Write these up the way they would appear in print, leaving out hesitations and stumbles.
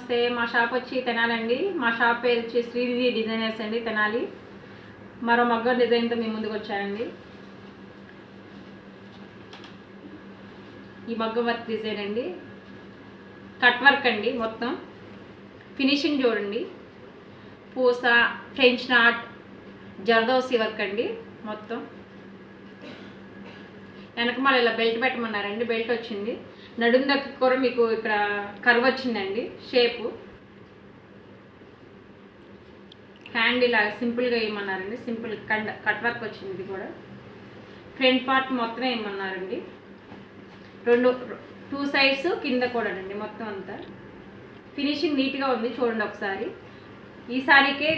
నమస్తే. మా షాప్ వచ్చి తెనాలండి. మా షాప్ పేరు వచ్చి శ్రీనిధి డిజైనర్స్ అండి, తెనాలి. మరో మగ్గం డిజైన్తో మీ ముందుకు వచ్చానండి. ఈ మగ్గం వర్క్ డిజైన్ అండి, కట్ వర్క్ అండి. మొత్తం ఫినిషింగ్ చూడండి. పూస, ఫ్రెంచ్ నాట్, జర్దోసి వర్క్ అండి. మొత్తం వెనకమాల ఇలా బెల్ట్ పెట్టమన్నారండి. బెల్ట్ వచ్చింది. నడుం దగ్గర కూడా మీకు ఇక్కడ కర్వ్ వచ్చిందండి, షేపు. హ్యాండ్ ఇలా సింపుల్గా వేయమన్నారండి. సింపుల్ కట్ వర్క్ వచ్చింది. ఇది కూడా ఫ్రంట్ పార్ట్ మొత్తం వేయమన్నారండి. 2 సైడ్స్ కింద కూడా అండి. మొత్తం అంతా ఫినిషింగ్ నీట్గా ఉంది. చూడండి ఒకసారి. ఈ సారీకే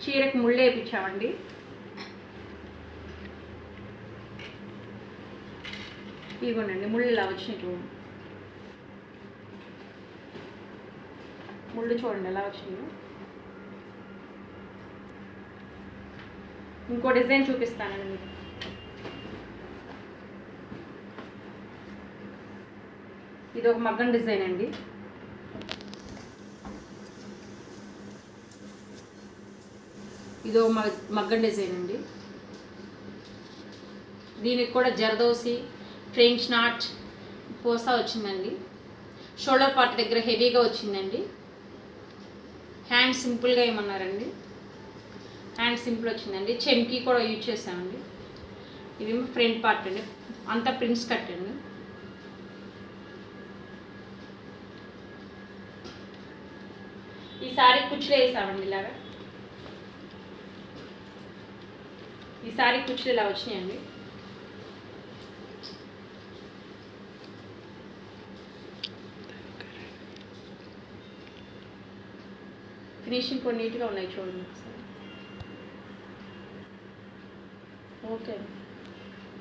చీరకు ముళ్ళు వేయించామండి. ఇదిగోండి ముళ్ళు ఇలా వచ్చినాయి చూడండి. ముళ్ళు చూడండి ఎలా వచ్చినాయో. ఇంకో డిజైన్ చూపిస్తానండి మీకు. ఇది ఒక మగ్గం డిజైన్ అండి. ఇది ఒక మగ్గం డిజైన్ అండి. దీనికి కూడా జర్దోసి, ఫ్రెంచ్ నాట్, పూసా వచ్చిందండి. షోల్డర్ పార్ట్ దగ్గర హెవీగా వచ్చిందండి. హ్యాండ్ సింపుల్గా ఏమన్నారండి. హ్యాండ్ సింపుల్ వచ్చిందండి. చెమ్కీ కూడా యూజ్ చేసామండి. ఇది ఫ్రంట్ పార్ట్ అండి. అంతా ప్రింట్స్ కట్ అండి. ఈ సారీ కుచ్చులు వేసామండి. ఇలాగా ఈ సారీ కుచ్చులు ఇలా వచ్చినాయండి. ఫినిషింగ్ కూడా నీట్గా ఉన్నాయి చూడండి ఒకసారి. ఓకే.